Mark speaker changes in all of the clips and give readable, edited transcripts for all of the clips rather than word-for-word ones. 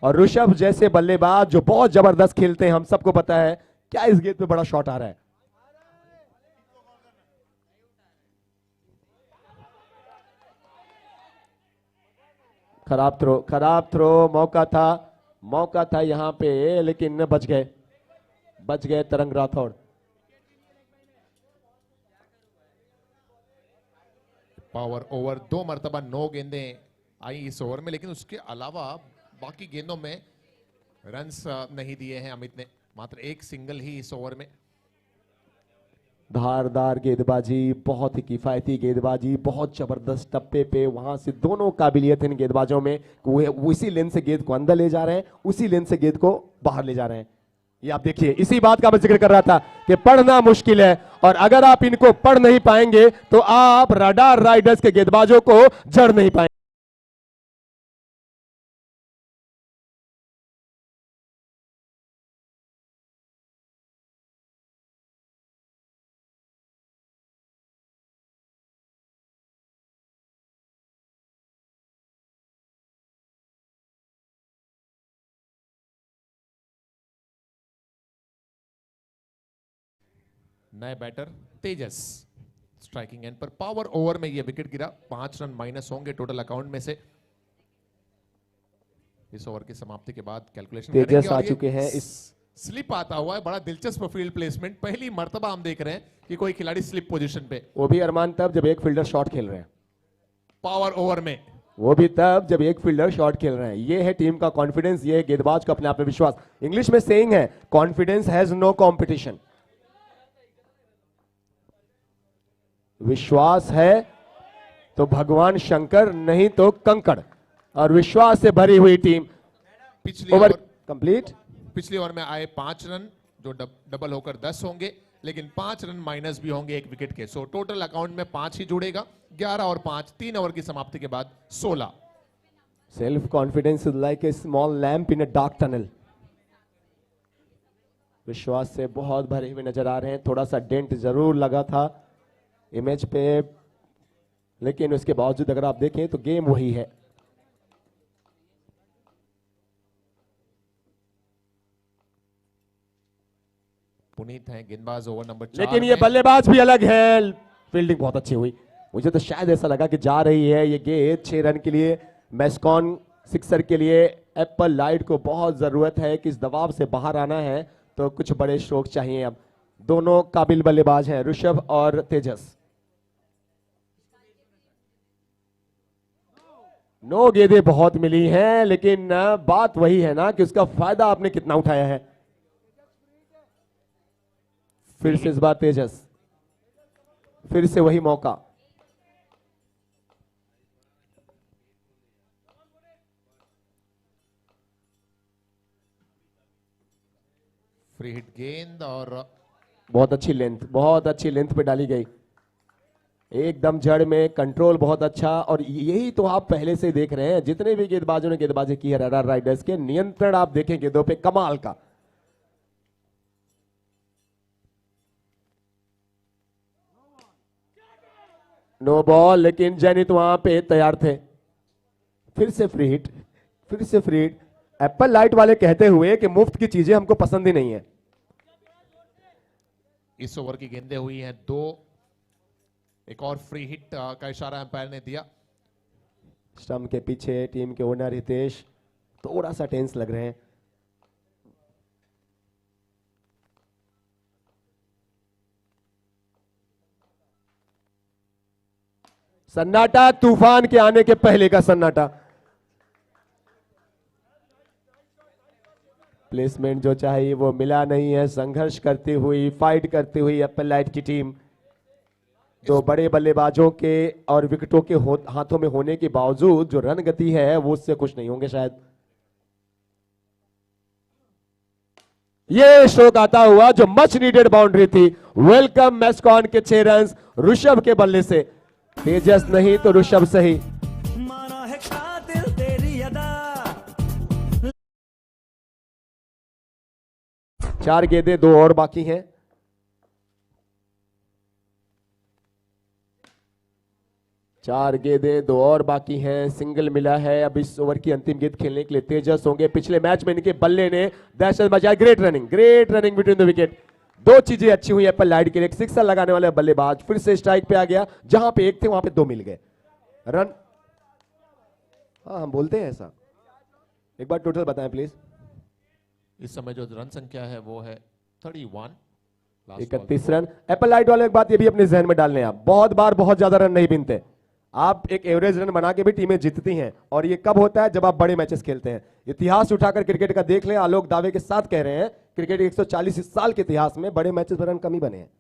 Speaker 1: और ऋषभ जैसे बल्लेबाज जो बहुत जबरदस्त खेलते हैं, हम सबको पता है। क्या इस गेंद पे बड़ा शॉट आ रहा है। खराब थ्रो, मौका था यहां पे, लेकिन बच गए तरंग राठौड़।
Speaker 2: पावर ओवर, 2 मरतबा 9 गेंदें आई इस ओवर में, लेकिन उसके अलावा बाकी गेंदों में रन्स नहीं दिए हैं अमित ने। मात्र एक सिंगल ही इस ओवर में।
Speaker 1: धारदार गेंदबाजी, बहुत ही किफायती गेंदबाजी, बहुत जबरदस्त टप्पे पे वहां से दोनों काबिलियत इन गेंदबाजों में। वो उसी लेंथ से गेंद को अंदर ले जा रहे हैं, उसी लेंथ से गेंद को बाहर ले जा रहे हैं। ये आप देखिए, इसी बात का मैं जिक्र कर रहा था कि पढ़ना मुश्किल है, और अगर आप इनको पढ़ नहीं पाएंगे तो आप रडार राइडर्स के गेंदबाजों को जड़ नहीं पाएंगे।
Speaker 2: नए बैटर तेजस स्ट्राइकिंग एंड पर। पावर ओवर में यह विकेट गिरा, 5 रन माइनस होंगे टोटल अकाउंट में से। इस ओवर की समाप्ति के बाद कैलकुलेशन
Speaker 1: तेजस आ चुके हैं। इस
Speaker 2: स्लिप आता हुआ है, बड़ा दिलचस्प फील्ड प्लेसमेंट। पहली मर्तबा हम देख रहे हैं कि कोई खिलाड़ी स्लिप पोजीशन पे,
Speaker 1: वो भी अरमान तब जब एक फील्डर शॉट खेल रहे हैं।
Speaker 2: पावर ओवर में
Speaker 1: वो भी तब जब एक फील्डर शॉट खेल रहे हैं। ये है टीम का कॉन्फिडेंस, ये है गेंदबाज का अपने आप में विश्वास। इंग्लिश में सेइंग है, कॉन्फिडेंस हैज नो कंपटीशन। विश्वास है तो भगवान शंकर, नहीं तो कंकड़। और विश्वास से भरी हुई टीम।
Speaker 2: पिछली
Speaker 1: ओवर कंप्लीट।
Speaker 2: पिछले ओवर में आए 5 रन, जो डबल होकर 10 होंगे, लेकिन 5 रन माइनस भी होंगे एक विकेट के। सो टोटल अकाउंट में 5 ही जुड़ेगा। 11 और 5, 3 ओवर की समाप्ति के बाद 16।
Speaker 1: Self confidence is like a small lamp in a dark tunnel. विश्वास से बहुत भरे हुए नजर आ रहे हैं। थोड़ा सा डेंट जरूर लगा था इमेज पे, लेकिन उसके बावजूद अगर आप देखें तो गेम वही है।
Speaker 2: पुनीत है गेंदबाज ओवर नंबर 4
Speaker 1: लेकिन ये बल्लेबाज भी अलग है। फील्डिंग बहुत अच्छी हुई। मुझे तो शायद ऐसा लगा कि जा रही है ये गेंद 6 रन के लिए, मैस्कॉन सिक्सर के लिए। एप्पल लाइट को बहुत जरूरत है कि इस दबाव से बाहर आना है, तो कुछ बड़े स्ट्रोक चाहिए। अब दोनों काबिल बल्लेबाज हैं, ऋषभ और तेजस। 9 गेंदें बहुत मिली हैं, लेकिन बात वही है ना कि उसका फायदा आपने कितना उठाया है। फिर से इस बार तेजस, फिर से वही मौका।
Speaker 2: फ्री हिट गेंद और
Speaker 1: बहुत अच्छी लेंथ पे डाली गई, एकदम जड़ में कंट्रोल बहुत अच्छा। और यही तो आप पहले से देख रहे हैं, जितने भी गेंदबाजों ने गेंदबाजी की है रडार राइडर्स के, नियंत्रण आप देखें गेंदों पे कमाल का। नो बॉल, लेकिन जैनित वहां पे तैयार थे। फिर से फ्री हिट, फिर से फ्री हिट। एप्पल लाइट वाले कहते हुए कि मुफ्त की चीजें हमको पसंद ही नहीं है।
Speaker 2: इस ओवर की गेंदें हुई हैं 2। एक और फ्री हिट का इशारा अंपायर ने दिया।
Speaker 1: स्टंप के पीछे टीम के ओनर हितेश थोड़ा सा टेंस लग रहे हैं। सन्नाटा, तूफान के आने के पहले का सन्नाटा। प्लेसमेंट जो चाहिए वो मिला नहीं है। संघर्ष करती हुई, फाइट करती हुई एप्पल लाइट की टीम, जो बड़े बल्लेबाजों के और विकेटों के हाथों में होने के बावजूद जो रन गति है वो उससे खुश नहीं होंगे शायद। ये स्ट्रोक आता हुआ जो मच नीडेड बाउंड्री थी। वेलकम मैस्कॉन के 6 रन ऋषभ के बल्ले से। तेजस नहीं तो ऋषभ सही।
Speaker 3: माना है कातिल तेरी अदा।
Speaker 1: 4 गेंदें 2 और बाकी हैं। 4 गेंदें, 2 और बाकी हैं, सिंगल मिला है। अब इस ओवर की अंतिम गेंद खेलने के लिए तेजस होंगे। पिछले मैच में इनके बल्ले ने दहशत मचाई। Great running between the wicket. 2 चीजें अच्छी हुई एप्पल लाइट के लिए। एक सिक्सर लगाने वाले बल्लेबाज फिर से स्ट्राइक पे आ गया, जहां पे 1 थे वहां पे 2 मिल गए रन। हाँ, हम बोलते हैं ऐसा। एक बार टोटल बताएं प्लीज।
Speaker 2: इस समय जो रन संख्या है वो है 31।
Speaker 1: 31 रन। एप्पल लाइट वाले एक बात ये भी अपने जहन में डाल लें, आप बहुत बार बहुत ज्यादा रन नहीं बीनते। आप एक एवरेज रन बना के भी टीमें जीतती हैं, और ये कब होता है? जब आप बड़े मैचेस खेलते हैं। इतिहास उठाकर क्रिकेट का देख लें, आलोक दावे के साथ कह रहे हैं, क्रिकेट 140 साल के इतिहास में बड़े मैचेस में रन कम ही बने हैं।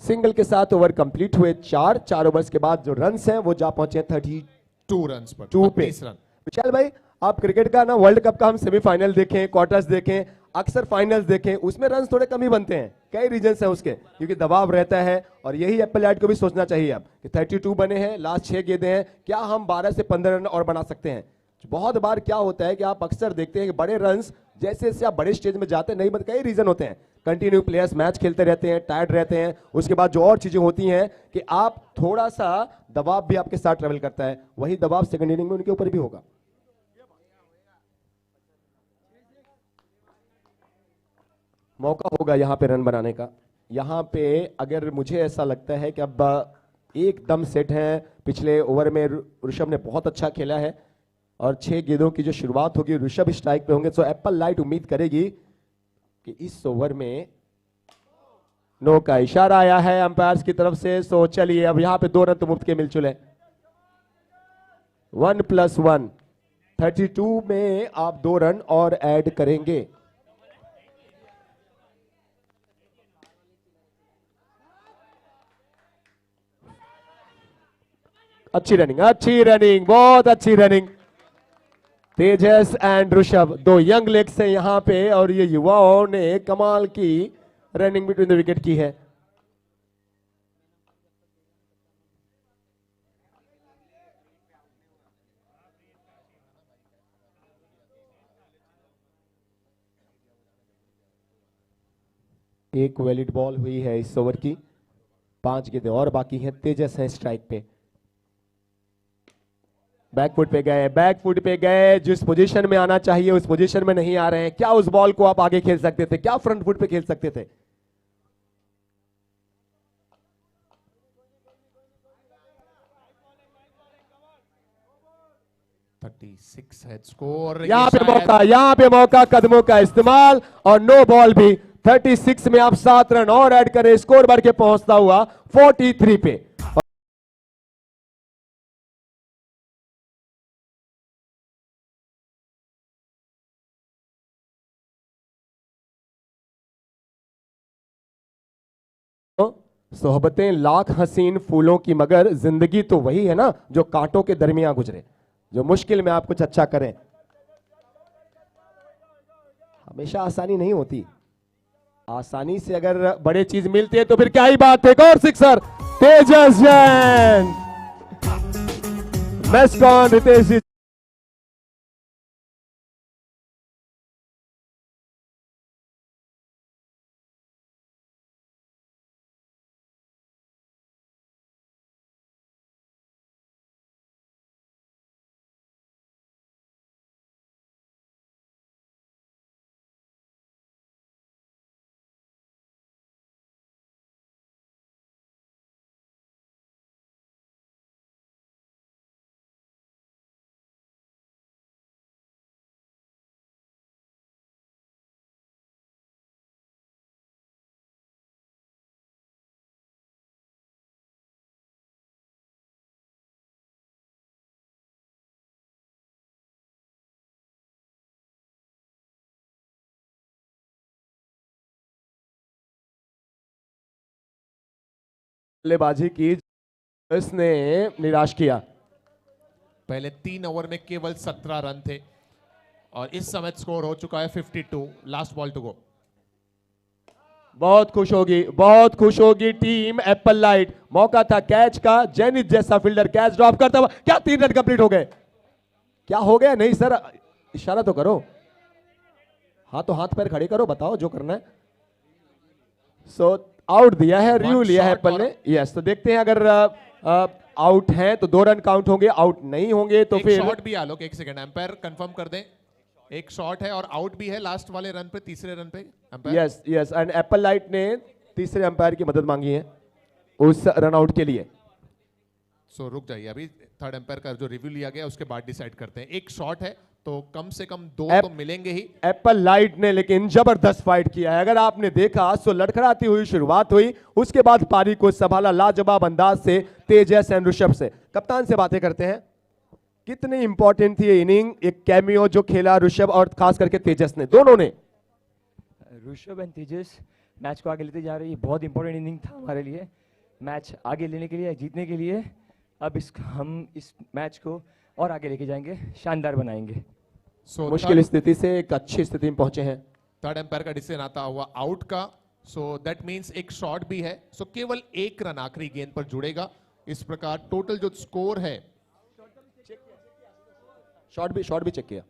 Speaker 1: सिंगल के साथ ओवर कंप्लीट हुए। 4 ओवर्स के बाद जो रन्स हैं वो जा पहुंचे हैं
Speaker 2: 32 रन पर।
Speaker 1: 2 पे।
Speaker 2: 30 रन।
Speaker 1: विशाल भाई, आप क्रिकेट का ना वर्ल्ड कप का हम सेमीफाइनल देखें, क्वार्टर्स देखें, अक्सर फाइनल्स देखें, उसमें रन थोड़े कम ही बनते हैं। कई रीजन है उसके, क्योंकि दबाव रहता है। और यही एप्पल लाइट को भी सोचना चाहिए अब कि 32 बने हैं, लास्ट 6 गेंदें हैं, क्या हम 12 से 15 रन और बना सकते हैं? बहुत बार क्या होता है कि आप अक्सर देखते हैं कि बड़े रन्स जैसे जैसे आप बड़े स्टेज में जाते हैं नहीं बनते। कई रीजन होते हैं। कंटिन्यू प्लेयर्स मैच खेलते रहते हैं, टायर्ड रहते हैं, उसके बाद जो और चीजें होती हैं कि आप थोड़ा सा दबाव भी आपके साथ ट्रेवल करता है। वही दबाव सेकंड इनिंग में उनके ऊपर भी होगा। मौका होगा यहां पे रन बनाने का। यहां पे अगर मुझे ऐसा लगता है कि अब एकदम सेट है। पिछले ओवर में ऋषभ ने बहुत अच्छा खेला है, और 6 गेंदों की जो शुरुआत होगी ऋषभ स्ट्राइक पे होंगे, तो एप्पल लाइट उम्मीद करेगी कि इस ओवर में नो का इशारा आया है अंपायर्स की तरफ से। सो चलिए, अब यहां पे 2 रन तो मुफ्त के मिल चुके। 1+1 32 में आप 2 रन और ऐड करेंगे। अच्छी रनिंग, बहुत अच्छी running. Tejas and Rishabh, 2 young legs हैं यहां पे, और ये युवाओं ने कमाल की रनिंग बिटवीन द विकेट की है। एक वैलिड बॉल हुई है इस ओवर की। 5 गेंदें और बाकी हैं। तेजस है स्ट्राइक पे। बैकफुट पे गए, जिस पोजीशन में आना चाहिए उस पोजीशन में नहीं आ रहे हैं। क्या उस बॉल को आप आगे खेल सकते थे? क्या फ्रंट फुट पे खेल सकते थे?
Speaker 2: है स्कोर।
Speaker 1: यहां पे मौका, कदमों का इस्तेमाल, और नो बॉल भी। 36 में आप 7 रन और ऐड करें, स्कोर बढ़ के पहुंचता हुआ 43 पे। सोहबतें लाख हसीन फूलों की, मगर जिंदगी तो वही है ना जो कांटों के दरमियान गुजरे। जो मुश्किल में आप कुछ अच्छा करें, हमेशा आसानी नहीं होती। आसानी से अगर बड़े चीज मिलती है तो फिर क्या ही बात है। एक और सिक्सर, तेजस जैन, मेस्कॉन रितेश जी। बल्लेबाजी की, इसने निराश किया।
Speaker 2: पहले 3 ओवर में केवल 17 रन थे, और इस समय स्कोर हो चुका है 52। Last ball to go.
Speaker 1: बहुत खुश होगी टीम एप्पल लाइट। मौका था कैच का, जेनिथ जैसा फील्डर कैच ड्रॉप करता हुआ। क्या 3 रन कंप्लीट हो गए? क्या हो गया? नहीं सर, इशारा तो करो, हाँ तो हाथ पैर खड़े करो, बताओ जो करना है। सो आउट दिया है,
Speaker 2: One
Speaker 1: रिव्यू लिया है
Speaker 2: shot
Speaker 1: एप्पल
Speaker 2: और-
Speaker 1: ने। यस, तो देखते हैं अगर आउट हैं तो 2 रन काउंट होंगे, आउट नहीं होंगे तो
Speaker 2: एक
Speaker 1: फिर
Speaker 2: शॉट भी आलोक, एक सेकंड, एम्पायर कंफर्म कर दें। एक शॉट है और आउट भी है लास्ट वाले रन पे, तीसरे रन पे एम्पायर।
Speaker 1: यस यस, एंड एप्पल लाइट ने तीसरे अंपायर की मदद मांगी है उस रन आउट के लिए।
Speaker 2: सो रुक जाइए, अभी थर्ड एम्पायर का जो रिव्यू लिया गया उसके बाद डिसाइड करते हैं। एक शॉट है तो कम से कम 2 तो मिलेंगे ही।
Speaker 1: एप्पल लाइट ने लेकिन जबरदस्त फाइट किया है, अगर आपने देखा तो लड़खड़ाती हुई शुरुआत हुई, उसके बाद पारी को संभाला लाजवाब अंदाज से तेजस एंड ऋषभ से। कप्तान से बातें करते हैं, कितनी इंपॉर्टेंट थी ये इनिंग, एक कैमियो जो खेला ऋषभ और खास करके तेजस ने, दोनों ने।
Speaker 4: ऋषभ एंड तेजस मैच को आगे लेते जा रही है। बहुत इंपॉर्टेंट इनिंग था हमारे लिए, मैच आगे लेने के लिए, जीतने के लिए। अब हम इस मैच को और आगे लेके जाएंगे, शानदार बनाएंगे।
Speaker 2: सो
Speaker 1: मुश्किल स्थिति से एक अच्छी स्थिति में पहुंचे हैं।
Speaker 2: थर्ड एम्पायर का डिसीजन आता हुआ आउट का, सो दैट मींस एक शॉट भी है। सो केवल एक रन आखिरी गेंद पर जुड़ेगा। इस प्रकार टोटल जो स्कोर है,
Speaker 1: शॉट भी चेक किया।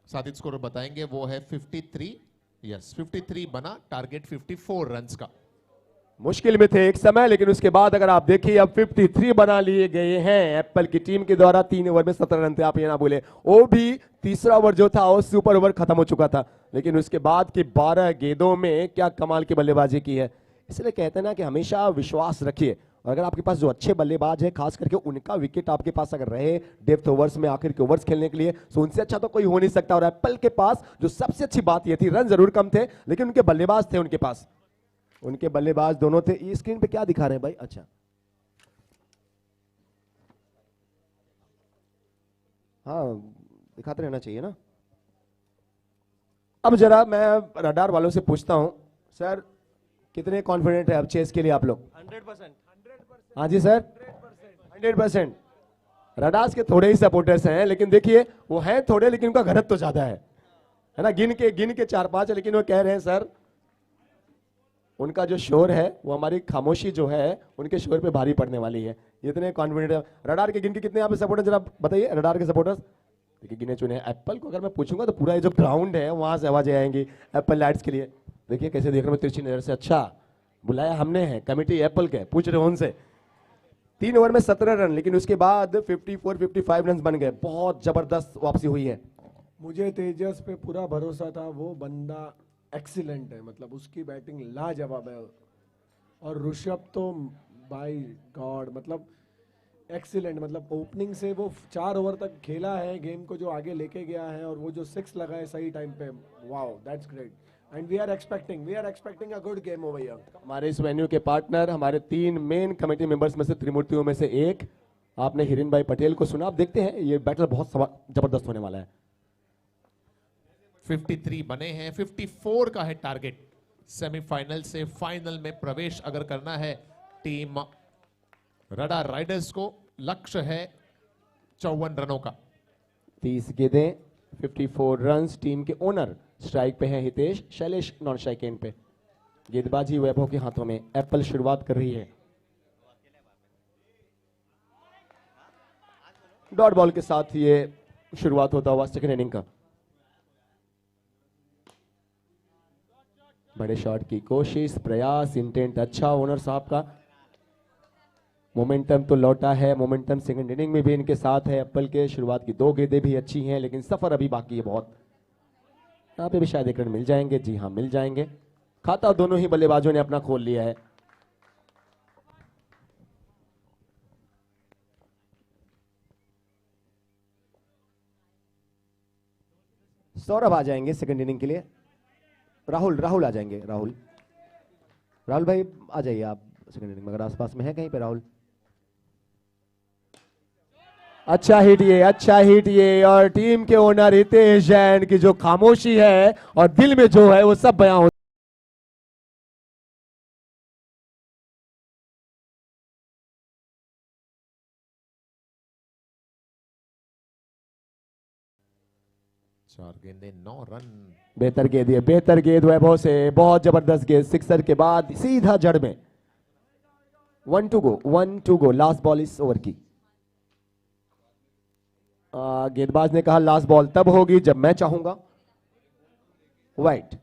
Speaker 2: साथित स्कोर बताएंगे, वो है 53। यस, 53 बना, टारगेट 54 रन्स का।
Speaker 1: मुश्किल में थे एक समय, लेकिन उसके बाद अगर आप देखिए अब 53 बना लिए गए हैं एप्पल की टीम के द्वारा। 3 ओवर में 17 रन थे, आप ये ना बोले, वो भी तीसरा ओवर जो था वो सुपर ओवर खत्म हो चुका था, लेकिन उसके बाद की 12 गेंदों में क्या कमाल की बल्लेबाजी की है। इसलिए कहते हैं ना कि हमेशा विश्वास रखिए, और अगर आपके पास जो अच्छे बल्लेबाज है, खास करके उनका विकेट आपके पास अगर रहे डेप्थ ओवर्स में, आखिर के ओवर्स खेलने के लिए, तो उनसे अच्छा तो कोई हो नहीं सकता। और एप्पल के पास जो सबसे अच्छी बात यह थी, रन जरूर कम थे लेकिन उनके बल्लेबाज थे, उनके पास उनके बल्लेबाज दोनों थे। ये स्क्रीन पे क्या दिखा रहे हैं भाई? अच्छा, हाँ दिखाते रहना चाहिए ना। अब जरा मैं रडार वालों से पूछता हूं, सर कितने कॉन्फिडेंट है अब चेस के लिए आप लोग?
Speaker 3: 100%।
Speaker 1: हाँ जी सर, 100%। रडार्स के थोड़े ही सपोर्टर्स हैं, लेकिन देखिए वो हैं थोड़े, लेकिन उनका घनत्व तो ज्यादा है ना। गिन के 4-5 है, लेकिन वो कह रहे हैं सर उनका जो शोर है वो हमारी खामोशी जो है उनके शोर पे भारी पड़ने वाली है। इतने कॉन्फिडेंट है। रडार के गिन के कितने यहाँ पे सपोर्टर, जरा बताइए रडार के सपोर्टर्स। देखिए गिने चुने हैं। एप्पल को अगर मैं पूछूंगा तो पूरा ये जो ग्राउंड है वहां से आवाजें आएंगी एप्पल लाइट्स के लिए। देखिए कैसे देख रहे हैं तिरछी नजर से। अच्छा, बुलाया हमने है, कमेटी एप्पल के, पूछ रहे हो उनसे। 3 ओवर में 17 रन, लेकिन उसके बाद 54-55 रन बन गए। बहुत जबरदस्त वापसी हुई है।
Speaker 5: मुझे तेजस पे पूरा भरोसा था, वो बंदा एक्सीलेंट है, मतलब उसकी बैटिंग लाजवाब है। और ऋषभ तो बाय गॉड मतलब एक्सीलेंट, मतलब ओपनिंग से वो 4 ओवर तक खेला है, गेम को जो आगे लेके गया है, और वो जो 6 लगा है सही टाइम पे, wow that's great. And we are expecting a good game over here.
Speaker 1: हमारे इस वेन्यू के पार्टनर, हमारे 3 मेन कमेटी मेंबर्स में से, त्रिमूर्तियों में से एक, आपने हिरेन भाई पटेल को सुना। आप देखते हैं ये बैटल बहुत जबरदस्त होने वाला है।
Speaker 2: 53 बने हैं, 54 का है टारगेट। सेमीफाइनल से फाइनल में प्रवेश अगर करना है टीम रडार राइडर्स को, लक्ष्य है 54 रनों का।
Speaker 1: 30 गेंदें, 54 रन्स। टीम के ओनर स्ट्राइक पे हैं Hitesh, Shailesh non strike and पे। गेंदबाजी वैभव के हाथों में। एप्पल शुरुआत कर रही है डॉट बॉल के साथ। ये शुरुआत होता हुआ सेकंड इनिंग का। बड़े शॉट की कोशिश, प्रयास, इंटेंट अच्छा ओनर साहब का। मोमेंटम तो लौटा है, मोमेंटम सेकंड इनिंग में भी इनके साथ है एप्पल के। शुरुआत की 2 गेंदें भी अच्छी हैं, लेकिन सफर अभी बाकी है बहुत। यहाँ पे भी शायद 1 रन मिल जाएंगे। जी हाँ, मिल जाएंगे। खाता दोनों ही बल्लेबाजों ने अपना खोल लिया है। सौरभ आ जाएंगे सेकंड इनिंग के लिए। राहुल आ जाएंगे। राहुल भाई आ जाइए आप सेकंड इनिंग में, अगर आसपास में है कहीं पे। राहुल, अच्छा हिट ये और टीम के ओनर हितेश जैन की जो खामोशी है और दिल में जो है वो सब बयां हो।
Speaker 2: चार गेंदें 9 रन।
Speaker 1: बेहतर गेंद वैभव से, बहुत जबरदस्त गेंद। सिक्सर के बाद सीधा जड़ में। 1 टू गो लास्ट बॉल इस ओवर की। गेंदबाज ने कहा लास्ट बॉल तब होगी जब मैं चाहूंगा। वाइट।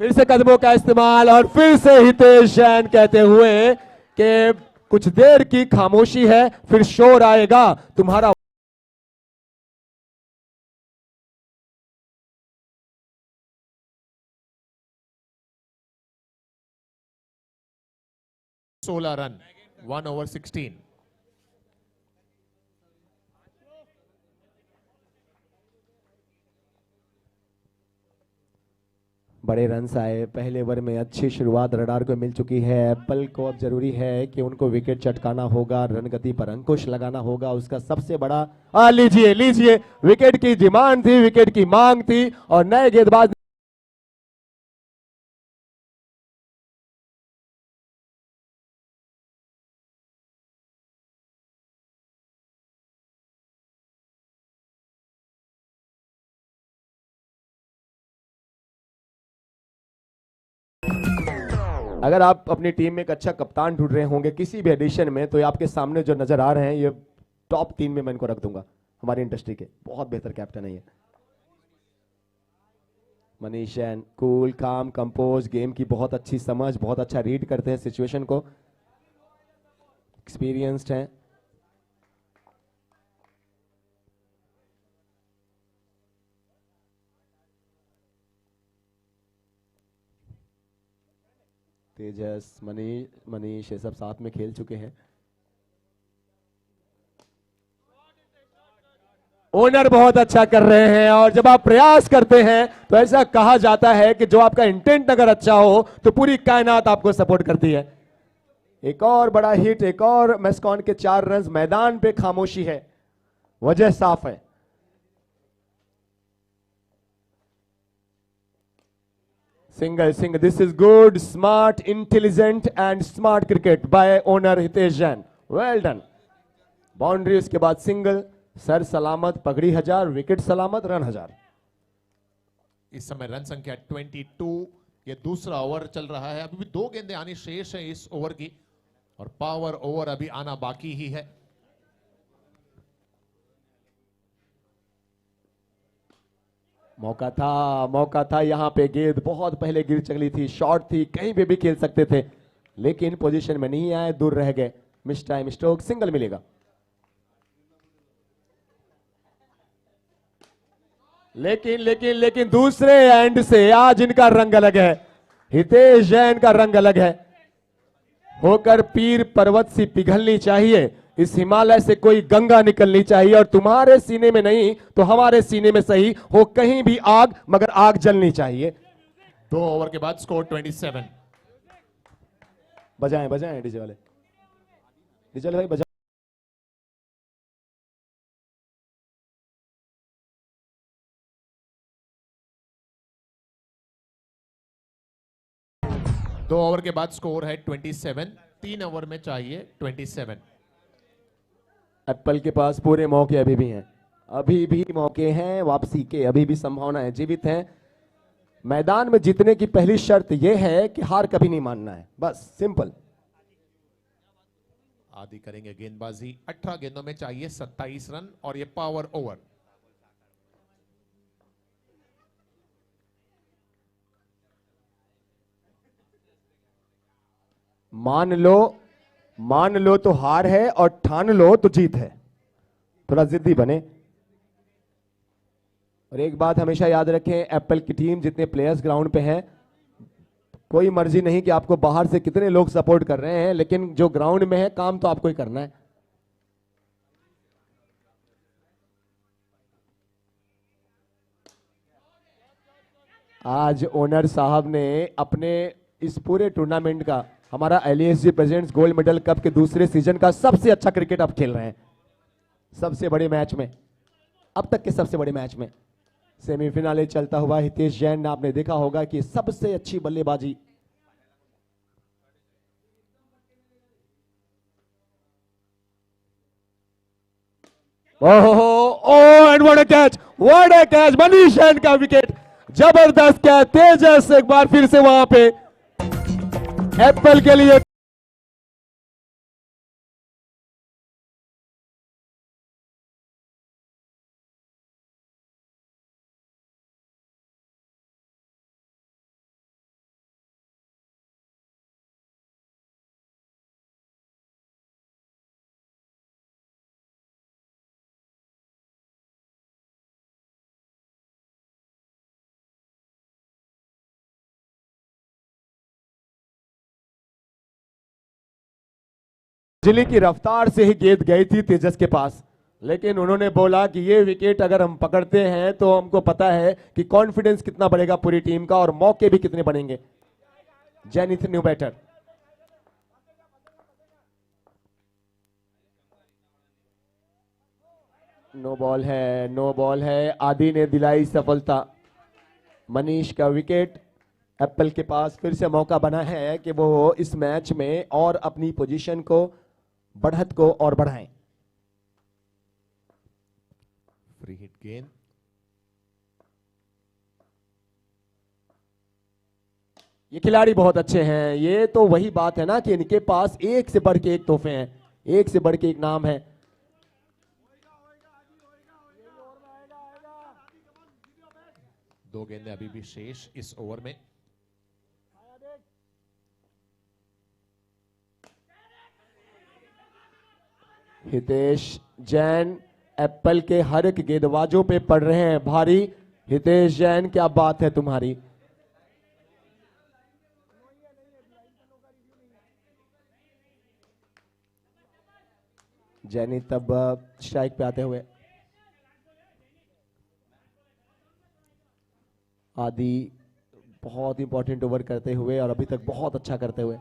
Speaker 1: फिर से कदमों का इस्तेमाल और फिर से हितेश जैन कहते हुए कि कुछ देर की खामोशी है, फिर शोर आएगा तुम्हारा।
Speaker 2: 16 रन, 1 over 16।
Speaker 1: बड़े रन्स आए पहले ओवर में, अच्छी शुरुआत रडार को मिल चुकी है। एप्पल को अब जरूरी है कि उनको विकेट चटकाना होगा, रन गति पर अंकुश लगाना होगा। उसका सबसे बड़ा लीजिए लीजिए, विकेट की डिमांड थी, विकेट की मांग थी और नए गेंदबाज अगर आप अपनी टीम में एक अच्छा कप्तान ढूंढ रहे होंगे किसी भी एडिशन में, तो ये आपके सामने जो नजर आ रहे हैं, ये टॉप 3 में मैं इनको रख दूंगा हमारी इंडस्ट्री के। बहुत बेहतर कैप्टन है ये मनीष जैन। कूल काम कंपोज, गेम की बहुत अच्छी समझ, बहुत अच्छा रीड करते हैं सिचुएशन को, एक्सपीरियंस्ड हैं। तेजस, मनीष ये सब साथ में खेल चुके हैं। ओनर बहुत अच्छा कर रहे हैं और जब आप प्रयास करते हैं तो ऐसा कहा जाता है कि जो आपका इंटेंट अगर अच्छा हो तो पूरी कायनात आपको सपोर्ट करती है। एक और बड़ा हिट, एक और मेस्कॉन के 4 रन। मैदान पे खामोशी है, वजह साफ है। Single single, this is good, smart, intelligent and smart cricket bye owner Hitesh Jain, well done. Boundary, उसके बाद सिंगल, सर सलामत, पगड़ी 1000, विकेट सलामत, रन 1000।
Speaker 2: इस समय रन संख्या 22। ये दूसरा ओवर चल रहा है, अभी भी 2 गेंदें आनी शेष है इस ओवर की और पावर ओवर अभी आना बाकी ही है।
Speaker 1: मौका था यहां पे, गेंद बहुत पहले गिर चली थी, शॉर्ट थी, कहीं पे भी खेल सकते थे लेकिन पोजीशन में नहीं आए, दूर रह गए। मिस टाइम स्ट्रोक, सिंगल मिलेगा। लेकिन लेकिन लेकिन दूसरे एंड से आज इनका रंग अलग है, हितेश जैन का रंग अलग है। होकर पीर पर्वत सी पिघलनी चाहिए, इस हिमालय से कोई गंगा निकलनी चाहिए और तुम्हारे सीने में नहीं तो हमारे सीने में सही हो कहीं भी आग, मगर आग जलनी चाहिए।
Speaker 2: 2 ओवर के बाद स्कोर 27।
Speaker 1: बजाएं बजाएं डीजे वाले, डीजे वाले भाई बजाएं।
Speaker 2: दो ओवर के बाद स्कोर है 27। 3 ओवर में चाहिए 27।
Speaker 1: एप्पल के पास पूरे मौके अभी भी हैं, अभी भी मौके हैं वापसी के, अभी भी संभावनाएं जीवित हैं। मैदान में जीतने की पहली शर्त यह है कि हार कभी नहीं मानना है, बस सिंपल।
Speaker 2: आदि करेंगे गेंदबाजी। 18 गेंदों में चाहिए 27 रन और ये पावर ओवर।
Speaker 1: मान लो तो हार है और ठान लो तो जीत है, थोड़ा जिद्दी बने। और एक बात हमेशा याद रखें, एप्पल की टीम जितने प्लेयर्स ग्राउंड पे हैं, कोई मर्जी नहीं कि आपको बाहर से कितने लोग सपोर्ट कर रहे हैं, लेकिन जो ग्राउंड में है काम तो आपको ही करना है। आज ओनर साहब ने अपने इस पूरे टूर्नामेंट का, हमारा LASG presents gold medal cup के दूसरे सीजन का सबसे अच्छा क्रिकेट अब खेल रहे हैं। सबसे बड़े मैच में, अब तक के सबसे बड़े मैच में सेमीफिनाले चलता हुआ हितेश जैन ने, आपने देखा होगा कि सबसे अच्छी बल्लेबाजी। ओहो, and what a catch, Manish Jain का विकेट, जबरदस्त कैच, तेजस एक बार फिर से वहां पे एप्पल के लिए बिजली की रफ्तार से ही गेंद गई थी तेजस के पास, लेकिन उन्होंने बोला कि ये विकेट अगर हम पकड़ते हैं तो हमको पता है कि कॉन्फिडेंस कितना बढ़ेगा पूरी टीम का और मौके भी कितने बनेंगे। जेनिथ न्यू बैटर, नो बॉल है, नो बॉल है। आदि ने दिलाई सफलता। मनीष का विकेट। एप्पल के पास फिर से मौका बना है कि वो इस मैच में और अपनी पोजीशन को, बढ़त को और बढ़ाएं।
Speaker 2: फ्री हिट गेंद,
Speaker 1: ये खिलाड़ी बहुत अच्छे हैं। ये तो वही बात है ना कि इनके पास एक से बढ़ के एक तोहफे हैं, एक से बढ़ के एक नाम है।
Speaker 2: दो गेंदें अभी भी शेष इस ओवर में।
Speaker 1: हितेश जैन एप्पल के हर एक गेंदबाजों पे पड़ रहे हैं भारी। हितेश जैन, क्या बात है तुम्हारी। जैनी तब स्ट्राइक पे आते हुए। आदि बहुत इंपॉर्टेंट ओवर करते हुए और अभी तक बहुत अच्छा करते हुए।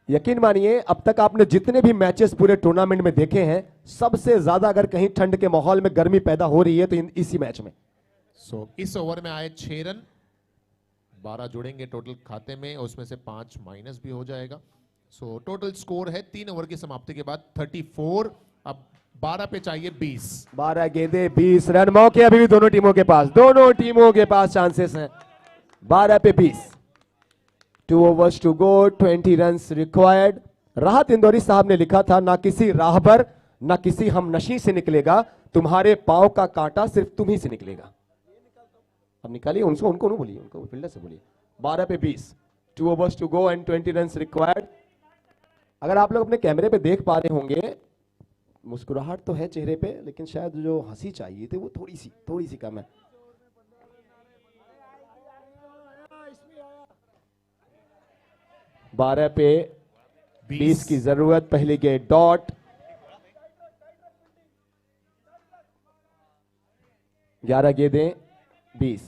Speaker 1: यकीन मानिए अब तक आपने जितने भी मैचेस पूरे टूर्नामेंट में देखे हैं, सबसे ज्यादा अगर कहीं ठंड के माहौल में गर्मी पैदा हो रही है तो इसी मैच में।
Speaker 2: इस ओवर में आए 6 रन, 12 जुड़ेंगे टोटल खाते में, उसमें से 5 माइनस भी हो जाएगा। टोटल स्कोर है 3 ओवर की समाप्ति के बाद 34। अब 12 पे चाहिए 20।
Speaker 1: 12 गेंदे 20 रन। मौके अभी भी दोनों टीमों के पास, दोनों टीमों के पास चांसेस हैं। 12 पे 20। 2 overs to go, 20 runs required. राहत इंदौरी साहब ने लिखा था, ना किसी राहबर ना किसी हम नशी से निकलेगा, तुम्हारे पांव का कांटा सिर्फ तुम ही से निकलेगा। अब निकालिए उनको नहीं बोलिए, उनको फील्डर से बोलिए। 12 पे 20, 2 overs to go and 20 runs required. अगर आप लोग अपने कैमरे पे देख पा रहे होंगे, मुस्कुराहट तो है चेहरे पे, लेकिन शायद जो हंसी चाहिए थी वो थोड़ी सी कम है। बारह पे 20 की जरूरत। पहली गेंद डॉट। 11 गेंदें 20।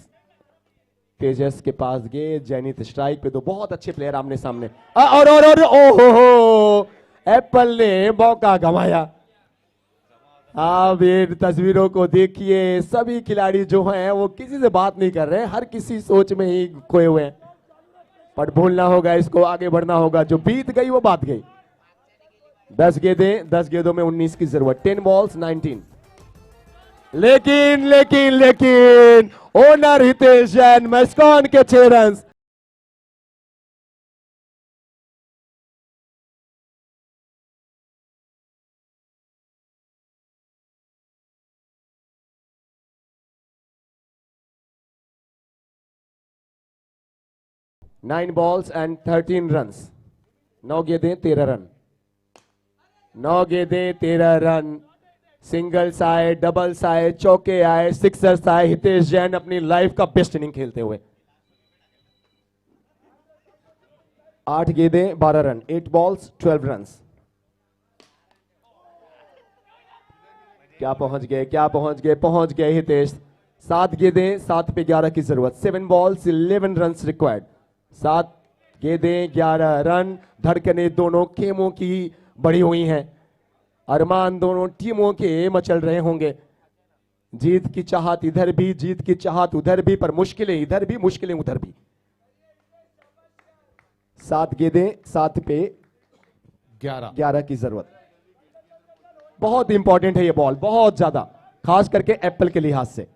Speaker 1: तेजस के पास गेंद, जैनित स्ट्राइक पे। तो बहुत अच्छे प्लेयर आमने सामने। और ओहो, एप्पल ने मौका गंवाया। आप ये तस्वीरों को देखिए, सभी खिलाड़ी जो हैं वो किसी से बात नहीं कर रहे हैं, हर किसी सोच में ही खोए हुए हैं। पर भूलना होगा इसको, आगे बढ़ना होगा। जो बीत गई वो बात गई। 10 गेंदें, 10 गेंदों में 19 की जरूरत। 10 balls 19। लेकिन ओनर हितेश जैन, मैस्कॉन के 6 run. Nine balls and 13 runs. 9 गेंदें 13 रन। 9 गेंदें 13 रन। सिंगल्स आए, डबल्स आए, चौके आए, सिक्सर्स आए। हितेश जैन अपनी लाइफ का बेस्ट इनिंग खेलते हुए। 8 गेंदें 12 रन। 8 balls 12 runs. क्या पहुंच गए हितेश। 7 गेंदें 7 पे 11 की जरूरत। 7 balls 11 रन्स रिक्वायर्ड। 7 गेंदें 11 रन। धड़कने दोनों खेमों की बढ़ी हुई हैं। अरमान दोनों टीमों के मचल रहे होंगे। जीत की चाहत इधर भी, जीत की चाहत उधर भी, पर मुश्किलें इधर भी, मुश्किलें उधर भी। 7 गेंदें 7 पे 11 की जरूरत। बहुत इंपॉर्टेंट है ये बॉल, बहुत ज्यादा, खास करके एप्पल के लिहाज से।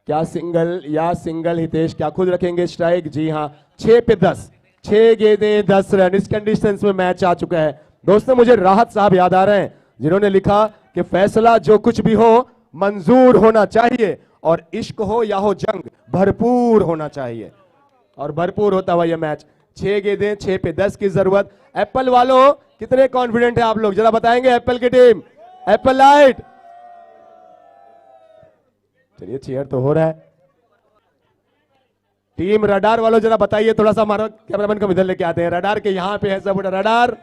Speaker 1: क्या सिंगल या सिंगल? हितेश क्या खुद रखेंगे स्ट्राइक? जी हां। 6 पे 10, 6 गेंदें 10 रन। इस कंडीशंस में मैच आ चुका है। दोस्तों, मुझे राहत साहब याद आ रहे हैं जिन्होंने लिखा कि फैसला जो कुछ भी हो मंजूर होना चाहिए, और इश्क हो या हो जंग भरपूर होना चाहिए, और भरपूर होता हुआ यह मैच। 6 गेंदें 6 पे 10 की जरूरत। एप्पल वालों कितने कॉन्फिडेंट है आप लोग, जरा बताएंगे? एप्पल की टीम एप्पल लाइट। चलिए चेयर तो हो रहा है। टीम रडार वालों जरा बताइए, थोड़ा सा हमारा कैमरामैन को इधर लेके आते हैं। रडार के यहां पे है सब रडार।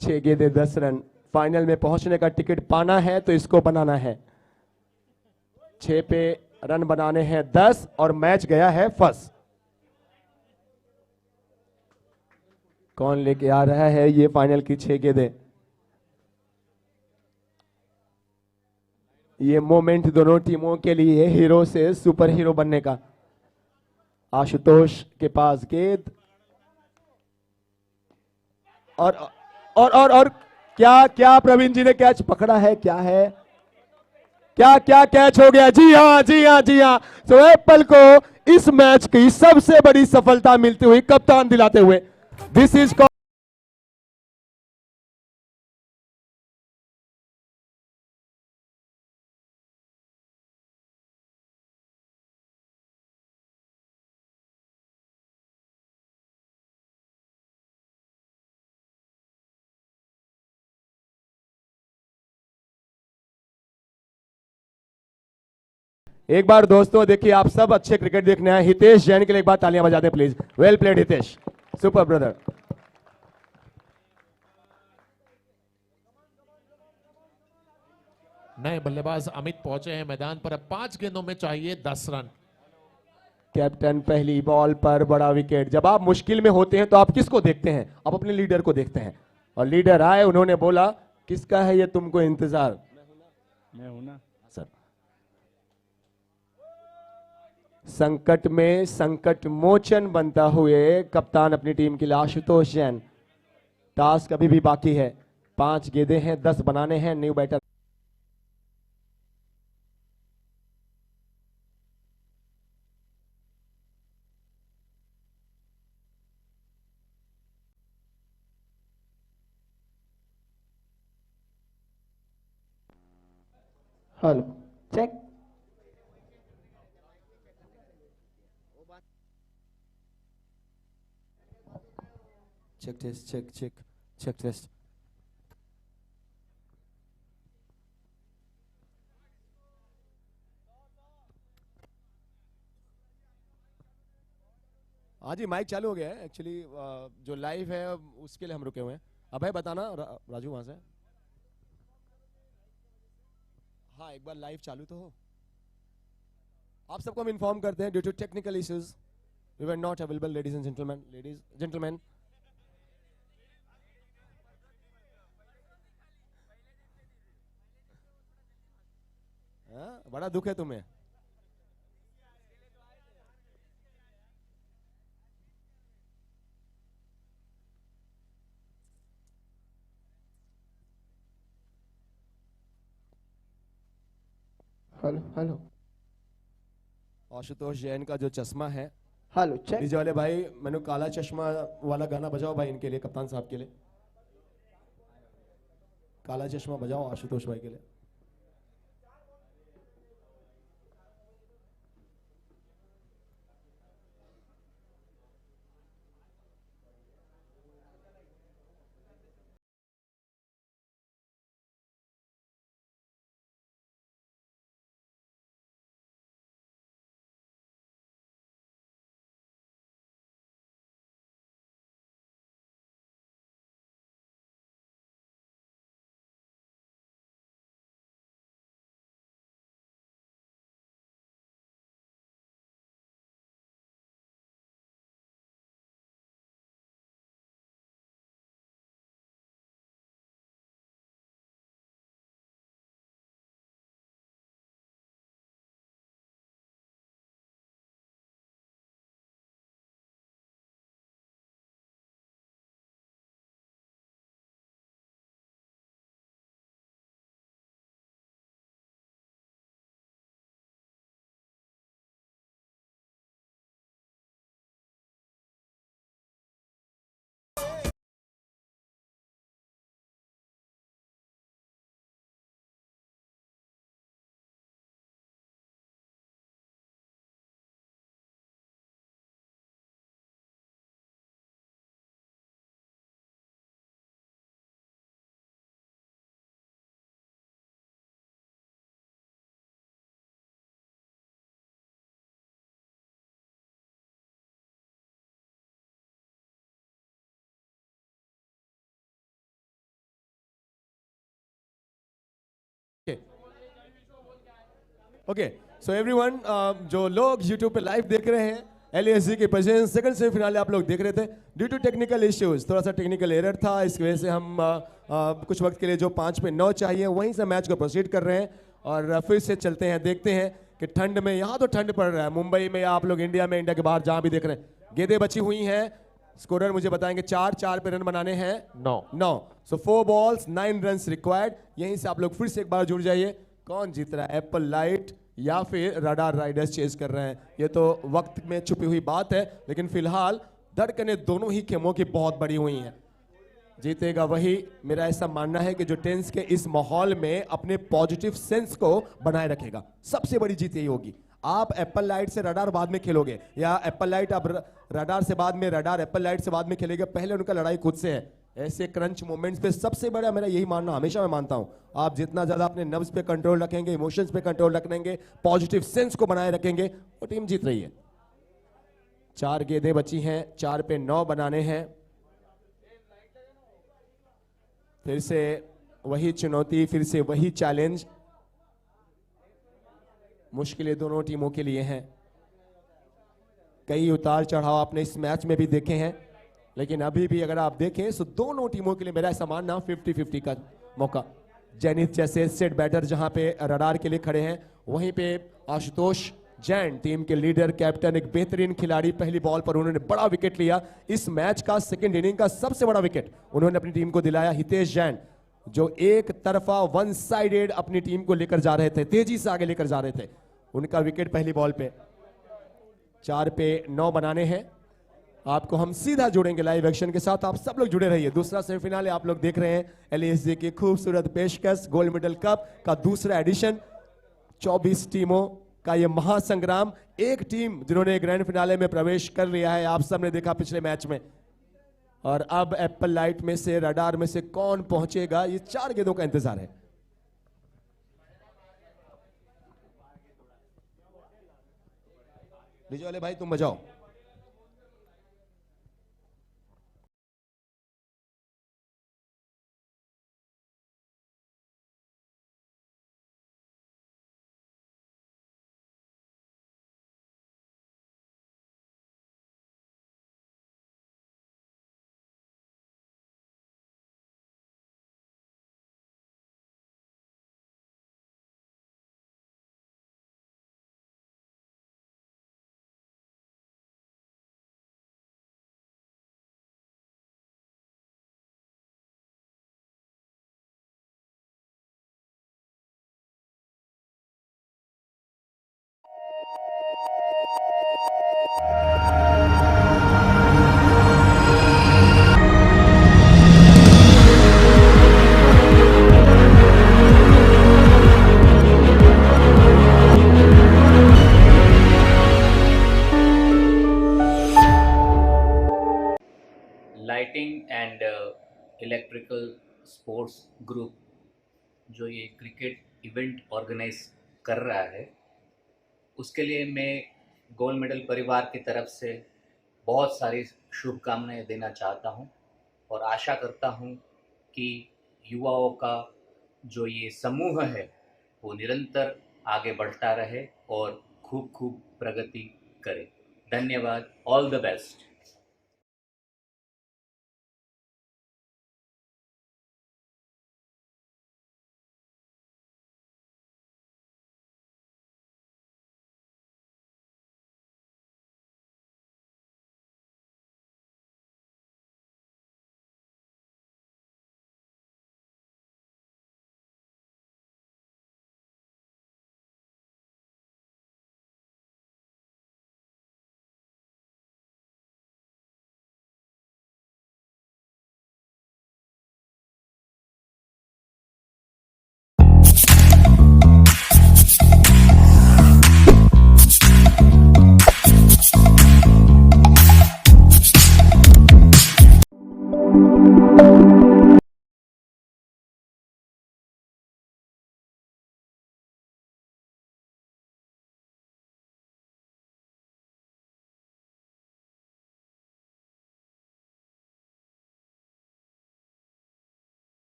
Speaker 1: 6 गेंदे 10 रन। फाइनल में पहुंचने का टिकट पाना है तो इसको बनाना है। 6 पे रन बनाने हैं 10 और मैच गया है फर्स्ट। कौन लेके आ रहा है ये फाइनल की 6 गेंदें? ये मोमेंट दोनों टीमों के लिए हीरो से सुपर हीरो बनने का। आशुतोष के पास गेंद और क्या क्या प्रवीण जी ने कैच पकड़ा है? क्या है? क्या क्या कैच हो गया? जी हाँ जी हाँ जी हाँ। तो एप्पल को इस मैच की सबसे बड़ी सफलता मिलती हुई कप्तान दिलाते हुए दिस इज। एक बार दोस्तों देखिए, आप सब अच्छे क्रिकेट देखने आए। हितेश जैन के लिए एक बार तालियां बजा दें please. Well played Hitesh, super brother.
Speaker 2: नए बल्लेबाज अमित पहुंचे हैं मैदान पर। अब 5 गेंदों में चाहिए 10 रन।
Speaker 1: कैप्टन पहली बॉल पर बड़ा विकेट। जब आप मुश्किल में होते हैं तो आप किसको देखते हैं? आप अपने लीडर को देखते हैं। और लीडर आए, उन्होंने बोला किसका है ये तुमको इंतजार?
Speaker 6: मैं हूं ना
Speaker 1: सर। संकट में संकट मोचन बनता हुए कप्तान अपनी टीम के लिए आशुतोष जैन। टास्क अभी भी बाकी है। 5 गेंदें हैं, 10 बनाने हैं। New batter hello check.
Speaker 7: Check test, check test.
Speaker 1: हाँ जी, माइक चालू हो गया है एक्चुअली। जो लाइव है उसके लिए हम रुके हुए हैं। अभय बताना राजू वहां से। हाँ, एक बार लाइव चालू तो हो। आप सबको हम इन्फॉर्म करते हैं due to technical issues we were not available. Ladies and gentleman, ladies gentleman. बड़ा दुख है तुम्हें।
Speaker 8: हेलो हेलो
Speaker 1: आशुतोष जैन का जो चश्मा है।
Speaker 8: Hello check.
Speaker 1: डीजे वाले भाई, मैंने काला चश्मा वाला गाना बजाओ भाई इनके लिए, कप्तान साहब के लिए। काला चश्मा बजाओ आशुतोष भाई के लिए। ओके सो एवरीवन, जो लोग YouTube पे लाइव देख रहे हैं, LASG के प्रेजेंस सेकंड सेमीफाइनल आप लोग देख रहे थे। ड्यू टू टेक्निकल इश्यूज, थोड़ा सा टेक्निकल एरर था, इस वजह से हम कुछ वक्त के लिए जो 5 पे 9 चाहिए वहीं से मैच को प्रोसीड कर रहे हैं। और फिर से चलते हैं, देखते हैं कि ठंड में, यहाँ तो ठंड पड़ रहा है मुंबई में या आप लोग इंडिया में, इंडिया के बाहर जहाँ भी देख रहे हैं, गेंदें बची हुई हैं। स्कोरर मुझे बताएंगे 4 पे रन बनाने हैं 9। सो 4 balls 9 runs रिक्वायर्ड। यहीं से आप लोग फिर से एक बार जुड़ जाइए। कौन जीत रहा है, एप्पल लाइट या फिर रडार राइडर्स चेज कर रहे हैं? ये तो वक्त में छुपी हुई बात है, लेकिन फिलहाल धड़कनें दोनों ही खेमों की बहुत बड़ी हुई हैं। जीतेगा वही, मेरा ऐसा मानना है कि जो टेंस के इस माहौल में अपने पॉजिटिव सेंस को बनाए रखेगा। सबसे बड़ी जीत यही होगी। आप एप्पल लाइट से रडार बाद में खेलोगे, या एप्पल लाइट आप रडार से बाद में, रडार एप्पल लाइट से बाद में खेलेगा, पहले उनका लड़ाई खुद से है। ऐसे क्रंच मोमेंट्स पे सबसे बड़ा मेरा यही मानना, हमेशा मैं मानता हूं, आप जितना ज्यादा अपने नर्व्स पे कंट्रोल रखेंगे, इमोशंस पे कंट्रोल रखेंगे, पॉजिटिव सेंस को बनाए रखेंगे, वो टीम जीत रही है। 4 गेंदें बची हैं, 4 पे 9 बनाने हैं। फिर से वही चुनौती, फिर से वही चैलेंज। मुश्किलें दोनों टीमों के लिए हैं। कई उतार चढ़ाव आपने इस मैच में भी देखे हैं, लेकिन अभी भी अगर आप देखें तो दोनों टीमों के लिए मेरा ऐसा मानना 50-50 का मौका। जेनिथ जैसे सेट बैटर जहां पे रडार के लिए खड़े हैं, वहीं पे आशुतोष जैन टीम के लीडर, कैप्टन, एक बेहतरीन खिलाड़ी, पहली बॉल पर उन्होंने बड़ा विकेट लिया। इस मैच का सेकंड इनिंग का सबसे बड़ा विकेट उन्होंने अपनी टीम को दिलाया। हितेश जैन जो एक तरफा वन साइडेड अपनी टीम को लेकर जा रहे थे, तेजी से आगे लेकर जा रहे थे, उनका विकेट पहली बॉल पे। 4 पे 9 बनाने हैं। आपको हम सीधा जोड़ेंगे लाइव एक्शन के साथ, आप सब लोग जुड़े रहिए। दूसरा सेमीफाइनल आप लोग देख रहे हैं, LASG की खूबसूरत पेशकश, गोल्ड मेडल कप का दूसरा एडिशन, 24 टीमों का ये महासंग्राम। एक टीम जिन्होंने ग्रैंड फिनाले में प्रवेश कर लिया है, आप सबने देखा पिछले मैच में। और अब एप्पल लाइट में से, रडार में से कौन पहुंचेगा, ये 4 गेंदों का इंतजार है। डीजे वाले भाई तुम बजाओ।
Speaker 8: Lighting and electrical sports group जो ये क्रिकेट इवेंट ऑर्गेनाइज कर रहा है, उसके लिए मैं गोल्ड मेडल परिवार की तरफ से बहुत सारी शुभकामनाएं देना चाहता हूं, और आशा करता हूं कि युवाओं का जो ये समूह है वो निरंतर आगे बढ़ता रहे और खूब खूब प्रगति करे। धन्यवाद। All the best.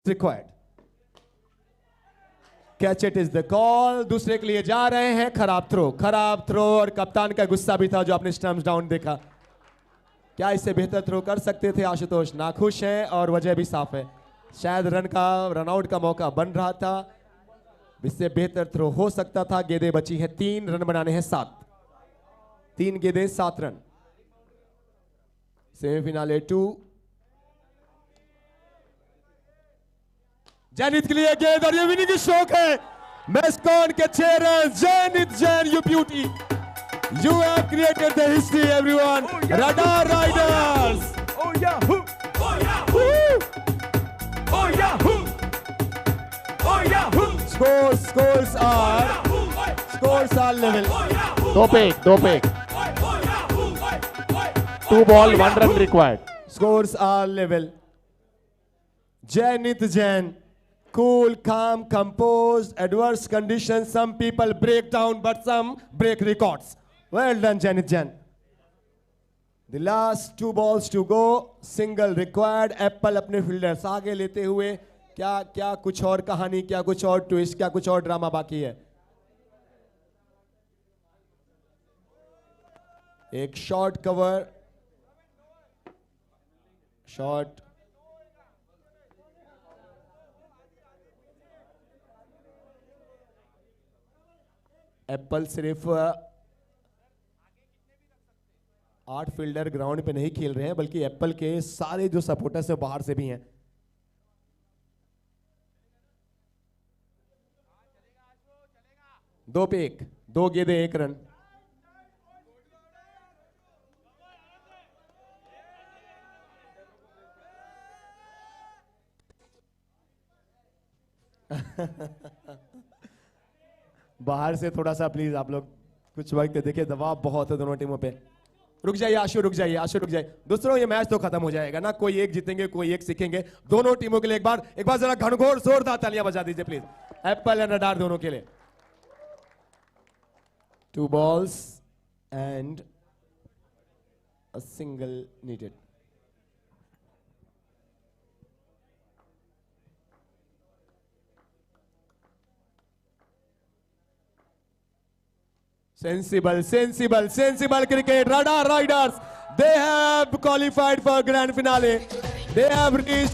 Speaker 1: Required. Catch it is the call. दूसरे के लिए जा रहे हैं। खराब थ्रो और कप्तान का गुस्सा भी था जो आपने स्टंप्स डाउन देखा। क्या इससे बेहतर थ्रो कर सकते थे आशुतोष? नाखुश हैं और वजह भी साफ है, शायद रनआउट का मौका बन रहा था, इससे बेहतर थ्रो हो सकता था। गेंदें बची हैं 3, रन बनाने हैं 7। 3 गेंदें 7 रन। सेमीफिनाले 2। जैनित के लिए गेंद और ये विनिंग की शौक है। मेस्कॉन के 6 run. जैनित Jain, you beauty, you have created the history everyone. Radar Riders.
Speaker 3: Oh Yahoo! Oh Yahoo! Oh Yahoo! Oh Yahoo!
Speaker 1: Scores are level.
Speaker 2: दो पे 2 ball 1 run required.
Speaker 1: Scores are level. Jainit Jain, cool, calm, composed, adverse conditions. Some people break down, but some break records. Well done, Jainit Jain. The last 2 balls to go. Single required. Apple अपने fielders आगे लेते हुए क्या कुछ और कहानी, क्या कुछ और ट्विस्ट, क्या कुछ और ड्रामा बाकी है। एक शॉर्ट कवर, शॉर्ट एप्पल सिर्फ 8 फील्डर ग्राउंड पे नहीं खेल रहे हैं, बल्कि एप्पल के सारे जो सपोर्टर्स हैं बाहर से भी हैं। दो पे 1, 2 गेंदें 1 रन। बाहर से थोड़ा सा प्लीज आप लोग कुछ वक्त देखिए, दबाव बहुत है दोनों टीमों पे। रुक जाइए आशु, रुक जाइए। दूसरों, ये मैच तो खत्म हो जाएगा ना, कोई एक जीतेंगे कोई एक सीखेंगे। दोनों टीमों के लिए एक बार जरा घनघोर जोरदार तालियां बजा दीजिए प्लीज, एप्पल एंड रडार दोनों के लिए। 2 balls and a single needed. Sensible cricket. Radar Riders, they have qualified for grand finale. They have reached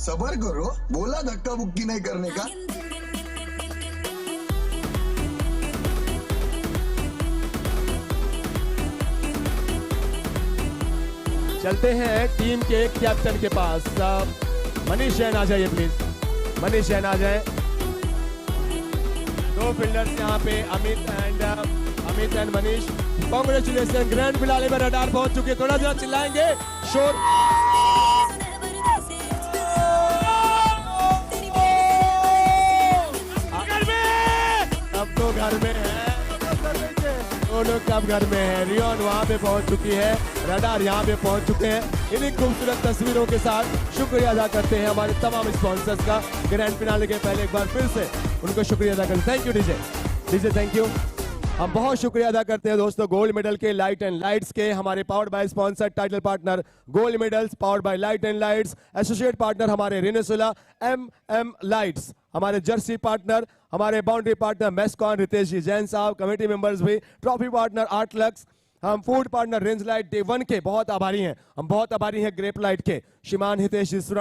Speaker 9: सबर करो, बोला धक्का मुक्की नहीं करने का।
Speaker 1: चलते हैं टीम के कैप्टन के पास। मनीष जैन आ जाइए प्लीज, मनीष जैन आ जाए। 2 फील्डर्स यहाँ पे, Amit and Manish. Congratulation, grand finale में रडार पहुंच चुके। थोड़ा जरा चिल्लाएंगे, शोर। अब तो घर में है, दोनों कब घर में है। रियोन वहां पे पहुंच चुकी है, रडार यहाँ पे पहुंच चुके हैं। इन्हीं खूबसूरत तस्वीरों के साथ शुक्रिया अदा करते हैं हमारे तमाम स्पॉन्सर्स का। ग्रैंड फिनाले के पहले एक बार फिर से उनको शुक्रिया अदा करते हैं। Thank you DJ, thank you. हम बहुत शुक्रिया अदा करते हैं दोस्तों गोल्ड मेडल के, लाइट एंड लाइट्स के, हमारे powered by sponsor title partner gold medals, powered by light and lights, associate partner हमारे रेनेसोला एम लाइट्स, हमारे जर्सी पार्टनर, हमारे बाउंड्री पार्टनर मेस्कॉन रितेश जी जैन साहब, कमेटी मेंबर्स भी, ट्रॉफी पार्टनर आर्ट लक्स, हम food partner range light day 1 के बहुत आभारी हैं। हम बहुत आभारी हैं ग्रेप लाइट के श्रीमान हितेश जी